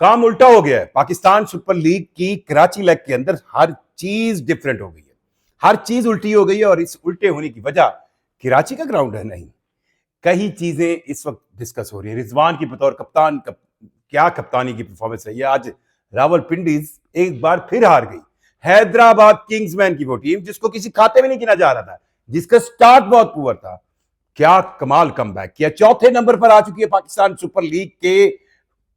काम उल्टा हो गया है। पाकिस्तान सुपर लीग की कराची लेग के अंदर हर चीज डिफरेंट हो गई है, हर चीज उल्टी हो गई है। और इस उल्टे होने की वजह कराची का ग्राउंड है नहीं, कई चीजें इस वक्त डिस्कस हो रही है। रिजवान की बतौर कप्तान क्या कप्तानी की परफॉर्मेंस रही है। आज रावलपिंडीज एक बार फिर हार गई। हैदराबाद किंग्समैन की वो टीम जिसको किसी खाते में नहीं गिना जा रहा था, जिसका स्टार्ट बहुत पुअर था, क्या कमाल कमबैक किया। चौथे नंबर पर आ चुकी है पाकिस्तान सुपर लीग के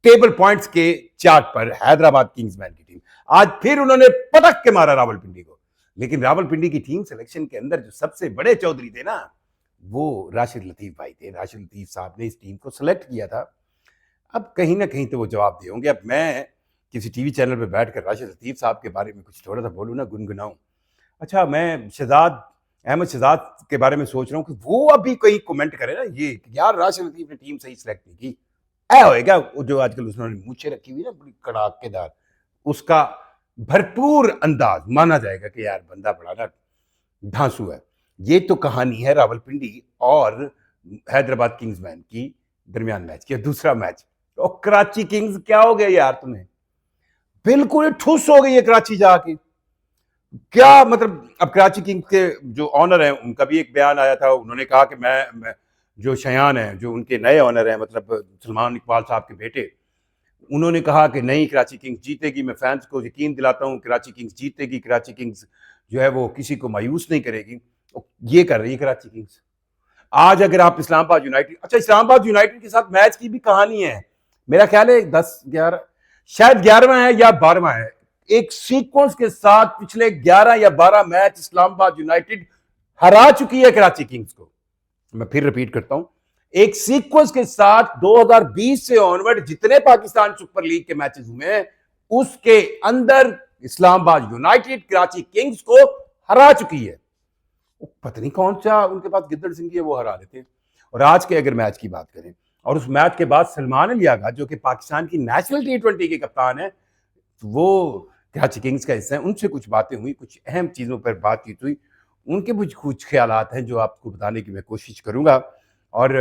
टेबल पॉइंट्स के चार्ट पर हैदराबाद किंग्समैन की टीम। आज फिर उन्होंने पटक के मारा रावलपिंडी को। लेकिन रावलपिंडी की टीम सिलेक्शन के अंदर जो सबसे बड़े चौधरी थे ना, वो राशिद लतीफ भाई थे। राशिद लतीफ साहब ने इस टीम को सिलेक्ट किया था। अब कहीं ना कहीं तो वो जवाब दे होंगे। अब मैं किसी टीवी चैनल पर बैठकर राशिद लतीफ साहब के बारे में कुछ थोड़ा सा बोलूँ ना, गुनगुनाऊं। अच्छा, मैं शहजाद अहमद शहजाद के बारे में सोच रहा हूँ कि वो अभी कोई कमेंट करे ना, ये यार राशिद लतीफ ने टीम सही सिलेक्ट नहीं की। होएगा जो आजकल उसने मूछे रखी हुई ना बड़ी कड़ाकेदार, उसका भरपूर अंदाज माना जाएगा कि यार बंदा बड़ा ना धांसू है। ये तो कहानी है रावलपिंडी और हैदराबाद किंग्समैन की दरमियान मैच की। दूसरा मैच और कराची किंग्स, क्या हो गया यार तुम्हें, बिल्कुल ठुस हो गई है कराची जाके। क्या मतलब, अब कराची किंग्स के जो ऑनर हैं उनका भी एक बयान आया था। उन्होंने कहा कि मैं जो शयान है, जो उनके नए ऑनर हैं, मतलब सलमान इकबाल साहब के बेटे, उन्होंने कहा कि नहीं, कराची किंग्स जीतेगी। मैं फैंस को यकीन दिलाता हूँ कराची किंग्स जीतेगी, कराची किंग्स जो है वो किसी को मायूस नहीं करेगी। ये कर रही है कराची किंग्स। आज अगर आप इस्लामाबाद यूनाइटेड, अच्छा इस्लामाबाद यूनाइटेड के साथ मैच की भी कहानी है। मेरा ख्याल है 10-11, शायद 11वां है या 12वां है। एक सीक्वेंस के साथ पिछले 11 या 12 मैच इस्लामाबाद यूनाइटेड हरा चुकी है कराची किंग्स को। मैं फिर रिपीट करता हूं, एक सीक्वेंस के साथ 2020 से ऑनवर्ड जितने पाकिस्तान सुपर लीग के मैचेस हुए हैं, उसके अंदर इस्लामाबाद यूनाइटेड कराची किंग्स को हरा चुकी है। पता नहीं कौन सा उनके पास गिद्दड़ सिंह है, वो हरा देते हैं। और आज के अगर मैच की बात करें, और उस मैच के बाद सलमान अली आगा जो कि पाकिस्तान की नेशनल T20 के कप्तान है, वो कराची किंग्स का हिस्सा है। उनसे कुछ बातें हुई, कुछ अहम चीज़ों पर बातचीत हुई। उनके कुछ ख्यालात हैं जो आपको बताने की मैं कोशिश करूंगा। और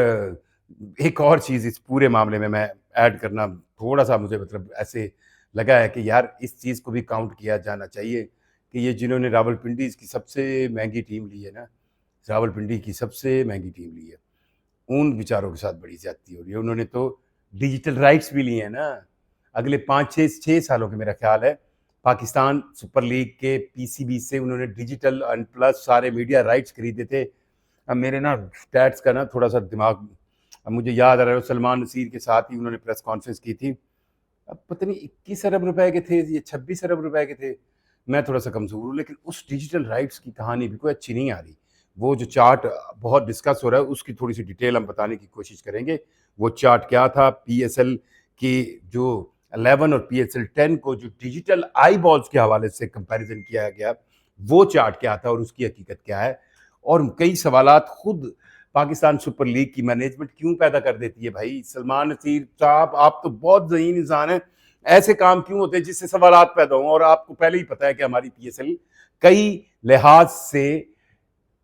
एक और चीज़ इस पूरे मामले में मैं ऐड करना, थोड़ा सा मुझे मतलब ऐसे लगा है कि यार इस चीज़ को भी काउंट किया जाना चाहिए कि ये जिन्होंने रावलपिंडी की सबसे महंगी टीम ली है ना, रावलपिंडी की सबसे महंगी टीम ली है, उन बेचारों के साथ बड़ी ज्यादती हो रही है। उन्होंने तो डिजिटल राइट्स भी लिए हैं ना। अगले 5-6 सालों के मेरा ख्याल है पाकिस्तान सुपर लीग के पीसीबी से उन्होंने डिजिटल एंड प्लस सारे मीडिया राइट्स खरीदे थे। अब मेरे ना स्टैट्स का ना थोड़ा सा दिमाग, अब मुझे याद आ रहा है सलमान नसीर के साथ ही उन्होंने प्रेस कॉन्फ्रेंस की थी। अब पता नहीं 21 अरब रुपए के थे या 26 अरब रुपए के थे, मैं थोड़ा सा कमज़ोर हूँ। लेकिन उस डिजिटल राइट्स की कहानी भी कोई अच्छी नहीं आ रही। वो जो चार्ट बहुत डिस्कस हो रहा है उसकी थोड़ी सी डिटेल हम बताने की कोशिश करेंगे। वो चार्ट क्या था, पीएसएल की जो 11 और पीएसएल 10 को जो डिजिटल आई बॉल्स के हवाले से कंपैरिजन किया गया, वो चार्ट क्या था और उसकी हकीकत क्या है। और कई सवालात खुद पाकिस्तान सुपर लीग की मैनेजमेंट क्यों पैदा कर देती है। भाई सलमान नसीर साहब, आप तो बहुत ज़हीन इंसान हैं, ऐसे काम क्यों होते हैं जिससे सवालात पैदा हों। और आपको पहले ही पता है कि हमारी पीएसएल कई लिहाज से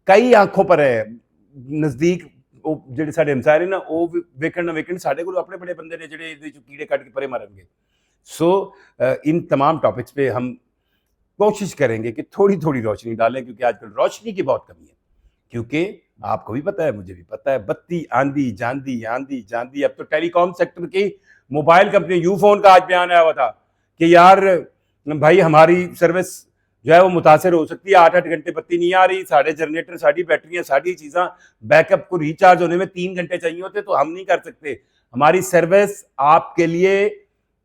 कई आंखों पर है। नज़दीक ਜਿਹੜੇ ਸਾਡੇ ਹਮਸਾਏ ਨੇ ਨਾ, ਉਹ ਵੇਖਣ ਨਾ ਵੇਖਣ, ਸਾਡੇ ਕੋਲ ਆਪਣੇ बड़े बंदे ने ਜਿਹੜੇ ਇਹਦੇ ਚੋਂ कीड़े ਕੱਢ के परे मारेंगे। सो इन तमाम टॉपिक्स पे हम कोशिश करेंगे कि थोड़ी थोड़ी रोशनी डालें, क्योंकि आजकल रोशनी की बहुत कमी है। क्योंकि आपको भी पता है, मुझे भी पता है, बत्ती आंधी जांदी आंधी जांदी। अब तो टेलीकॉम सेक्टर की मोबाइल कंपनी यूफोन का आज बयान आया हुआ था कि यार भाई हमारी सर्विस जो है वो मुतासर हो सकती है। 8-8 घंटे बत्ती नहीं आ रही, साढ़े जनरेटर, साड़ी बैटरियां, साड़ी चीज़ा बैकअप को रिचार्ज होने में 3 घंटे चाहिए होते, तो हम नहीं कर सकते। हमारी सर्विस आपके लिए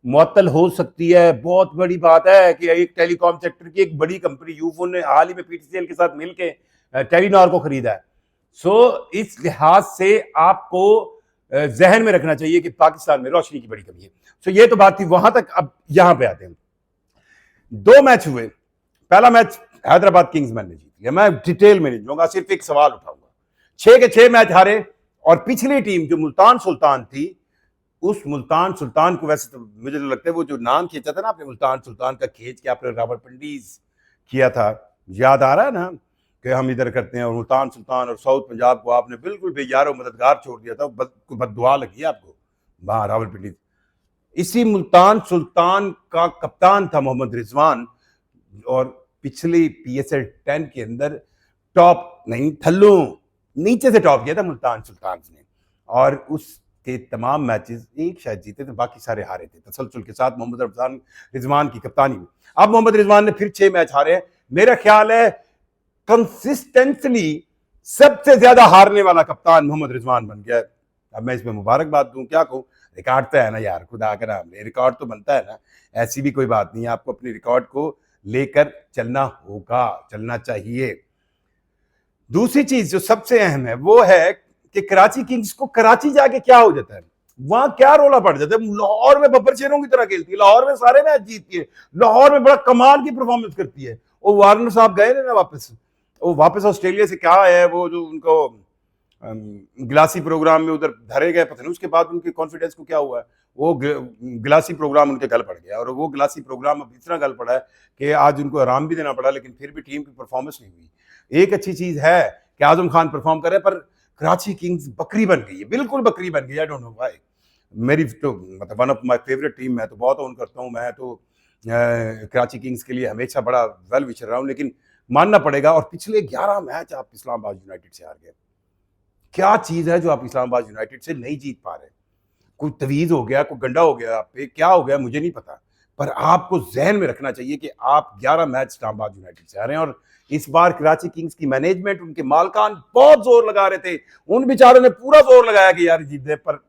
मुअत्तल हो सकती है। बहुत बड़ी बात है कि एक टेलीकॉम सेक्टर की एक बड़ी कंपनी यूफोन ने हाल ही में पीटीसीएल के साथ मिलकर टेलीनॉर को खरीदा है। सो इस लिहाज से आपको जहन में रखना चाहिए कि पाकिस्तान में रोशनी की बड़ी कमी है। सो ये तो बात थी वहां तक। अब यहां पे आते हैं। 2 मैच हुए। पहला मैच हैदराबाद किंग्समैन ने जीत लिया। मैं डिटेल में नहीं जाऊंगा, सिर्फ एक सवाल उठाऊंगा। 6 के 6 मैच हारे। और पिछली टीम जो मुल्तान सुल्तान थी, उस मुल्तान सुल्तान को, वैसे तो मुझे तो लगता है वो जो नाम खींचा था ना आपने, मुल्तान सुल्तान का खींच के आपने रावलपिंडीज किया था, याद आ रहा है ना कि हम इधर करते हैं। और मुल्तान सुल्तान और साउथ पंजाब को आपने बिल्कुल बेयारो मददगार छोड़ दिया था। बददुआ लगी आपको वहां रावलपिंडी। इसी मुल्तान सुल्तान का कप्तान था मोहम्मद रिजवान, और पिछली PSL 10 के अंदर टॉप नहीं, थल्लू नीचे से टॉप किया था मुल्तान सुल्तान ने, और उसके तमाम मैचेस एक शायद जीते थे, बाकी सारे हारे थे तसलसल के साथ मोहम्मद रिजवान की कप्तानी में। अब मोहम्मद रिजवान ने फिर 6 मैच हारे हैं। मेरा ख्याल है कंसिस्टेंटली सबसे ज्यादा हारने वाला कप्तान मोहम्मद रिजवान बन गया। अब मैं इसमें मुबारकबाद दूं, क्या कहूं, रिकॉर्ड तो है ना यार, खुदा का नाम ले, रिकॉर्ड तो बनता है ना, ऐसी भी कोई बात नहीं है, आपको अपने रिकॉर्ड को लेकर चलना होगा, चलना चाहिए। दूसरी चीज जो सबसे अहम है वो है कि कराची किंग्स को कराची जाके क्या हो जाता है, वहां क्या रोला पड़ जाता है। लाहौर में बब्बर शेरों की तरह खेलती है, लाहौर में सारे मैच जीतती है, लाहौर में बड़ा कमाल की परफॉर्मेंस करती है। वो वार्नर साहब गए ना वापस, वो वापस ऑस्ट्रेलिया से क्या है, वो जो उनको गिलासी प्रोग्राम में उधर धरे गए, पता नहीं उसके बाद उनके कॉन्फिडेंस को क्या हुआ है, वो गिलासी प्रोग्राम उनके गल पड़ गया, और वो गिलासी प्रोग्राम अब इतना गल पड़ा है कि आज उनको आराम भी देना पड़ा, लेकिन फिर भी टीम की परफॉर्मेंस नहीं हुई। एक अच्छी चीज है कि आजम खान परफॉर्म करे, पर कराची किंग्स बकरी बन गई है, बिल्कुल बकरी बन गई है। I don't know why. मेरी तो मतलब one of my favourite team, मैं तो बहुत ऑन करता हूँ, मैं तो कराची किंग्स के लिए हमेशा बड़ा वेल विशर रहा हूँ, लेकिन मानना पड़ेगा। और पिछले 11 मैच आप इस्लामाबाद यूनाइटेड से हार गए। क्या चीज है जो आप इस्लामाबाद यूनाइटेड से नहीं जीत पा रहे? कोई तवीज हो गया, कोई गंडा हो गया आप पे, क्या हो गया मुझे नहीं पता, पर आपको जहन में रखना चाहिए कि आप 11 मैच इस्लामाबाद यूनाइटेड से आ रहे हैं। और इस बार कराची किंग्स की मैनेजमेंट, उनके मालकान बहुत जोर लगा रहे थे, उन बेचारों ने पूरा जोर लगाया कि यार जीत दे, पर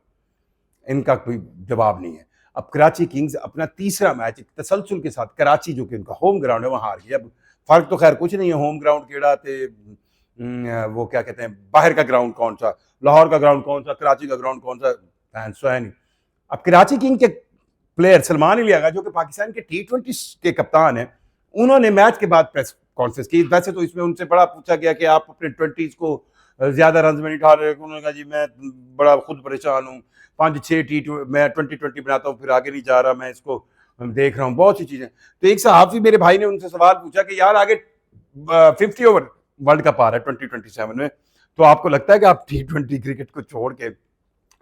इनका कोई जवाब नहीं है। अब कराची किंग्स अपना तीसरा मैच तसलसल के साथ कराची, जो कि उनका होम ग्राउंड है, वहां हार गया। अब फर्क तो खैर कुछ नहीं है, होम ग्राउंड केड़ा थे, वो क्या कहते हैं, बाहर का ग्राउंड कौन सा, लाहौर का ग्राउंड कौन सा, कराची का ग्राउंड कौन सा, फैंस तो है नहीं। अब कराची किंग के प्लेयर सलमान अली आगा, जो कि पाकिस्तान के T20 के कप्तान हैं, उन्होंने मैच के बाद प्रेस कॉन्फ्रेंस की। वैसे तो इसमें उनसे बड़ा पूछा गया कि आप अपने 20s को ज्यादा रन में नहीं उठा रहे। उन्होंने कहा जी मैं बड़ा खुद परेशान हूँ, 5-6 मैं 2020 बनाता हूँ, फिर आगे नहीं जा रहा, मैं इसको देख रहा हूँ, बहुत सी चीजें। तो एक सहाफी मेरे भाई ने उनसे सवाल पूछा कि यार आगे 50 ओवर वर्ल्ड कप आ रहा है 2027 में, तो आपको लगता है कि आप T20 क्रिकेट को छोड़ के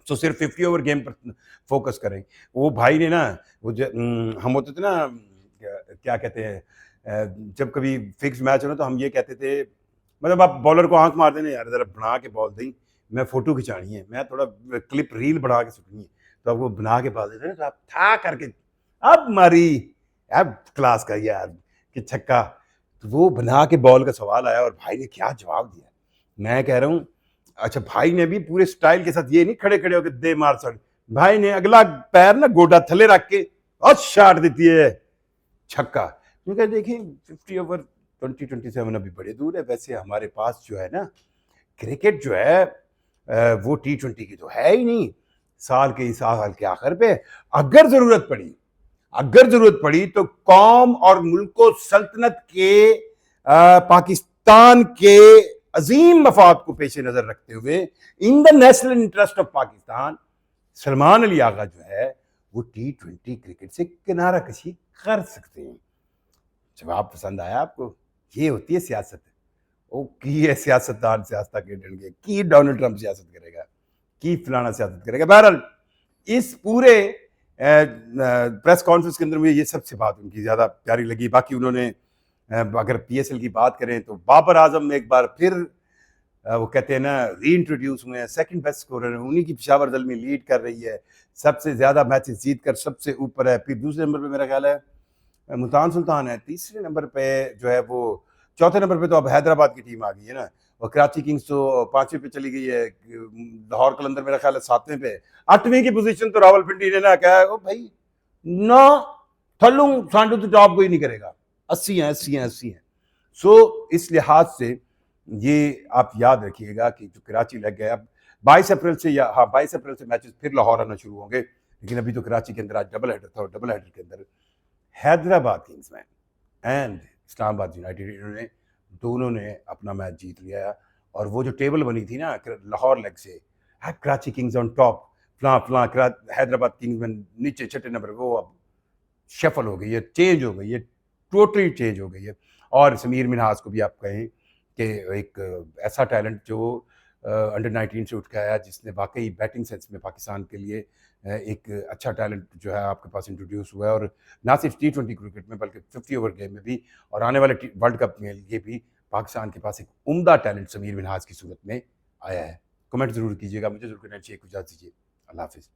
तो सिर्फ 50 ओवर गेम पर फोकस करें? वो भाई ने ना, वो हम होते थे ना, क्या कहते हैं, जब कभी फिक्स मैच हो ना, तो हम ये कहते थे, मतलब आप बॉलर को आंख मार देना, यार जरा बना के बॉल दी, मैं फोटो खिंचानी है, मैं थोड़ा क्लिप रील बना के सुननी है, तो अब वो बना के बॉल देते ना, तो आप था करके अब मारी, अब क्लास का यार कि छक्का। तो वो बना के बॉल का सवाल आया और भाई ने क्या जवाब दिया, मैं कह रहा हूँ। अच्छा, भाई ने भी पूरे स्टाइल के साथ, ये नहीं खड़े खड़े होकर दे मार सड़, भाई ने अगला पैर ना गोडा थले रख के और शॉट देती है, छक्का। क्योंकि देखिए 50 ओवर 2027 अभी बड़े दूर है। वैसे हमारे पास जो है ना क्रिकेट जो है वो T20 की तो है ही नहीं, साल के आखिर पे अगर जरूरत पड़ी तो कौम और मुल्क को सल्तनत के पाकिस्तान के अजीम मफाद को पेश नजर रखते हुए, in the national interest of Pakistan, Salman Ali Agha जो है वो T20 क्रिकेट से किनारा कशी कर सकते हैं। जवाब पसंद आया आपको? ये होती है सियासत। ओ की है सियासतदान सियासत खेलेंगे, की डोनाल्ड ट्रंप सियासत करेगा, की फलाना सियासत करेगा। बहरहाल इस पूरे प्रेस कॉन्फ्रेंस के अंदर मुझे ये सबसे बात उनकी ज्यादा प्यारी लगी। बाकी उन्होंने अगर PSL की बात करें तो बाबर आजम में एक बार फिर वो कहते हैं ना री इंट्रोड्यूस हुए हैं, सेकंड बेस्ट स्कोरर है, उन्हीं की पेशावर दल में लीड कर रही है, सबसे ज्यादा मैचेस जीत कर सबसे ऊपर है। फिर दूसरे नंबर पे मेरा ख्याल है मुल्तान सुल्तान है, तीसरे नंबर पे जो है वो, चौथे नंबर पे तो अब हैदराबाद की टीम आ गई है ना, और कराची किंग्स तो 5वें पे चली गई है, लाहौर कलंदर मेरा ख्याल है 7वें पे, 8वीं की पोजीशन तो रावलपिंडी ने ना कहा है भाई ना, थल्लू सांडू तो टॉप कोई नहीं करेगा, 80 हैं। सो इस लिहाज से ये आप याद रखिएगा कि जो कराची लग गए, अब 22 अप्रैल से, या हाँ 22 अप्रैल से मैचेस फिर लाहौर आना शुरू होंगे, लेकिन अभी तो कराची के अंदर आज डबल हेडर था, और डबल हेडर के अंदर Hyderabad Kingsman and Islamabad United, इन्होंने दोनों ने अपना मैच जीत लिया। और वो जो टेबल बनी थी ना लाहौर लेग से, कराची किंग्स ऑन टॉप, फला हैदराबाद किंग्समैन नीचे 6ठे नंबर, वो अब शफल हो गई है, चेंज हो गई है, टोटली चेंज हो गई है। और समीर मिनहास को भी आप कहें कि एक ऐसा टैलेंट जो अंडर 19 से उठ के आया, जिसने वाकई बैटिंग सेंस में पाकिस्तान के लिए एक अच्छा टैलेंट जो है आपके पास इंट्रोड्यूस हुआ है, और ना सिर्फ T20 क्रिकेट में बल्कि 50 ओवर गेम में भी, और आने वाले वर्ल्ड कप में लिए भी पाकिस्तान के पास एक उम्दा टैलेंट समीर मिनहाज की सूरत में आया है। कमेंट ज़रूर कीजिएगा, मुझे ज़रूर करना चाहिए, इजाज़त दीजिए, अल्लाह हाफिज़।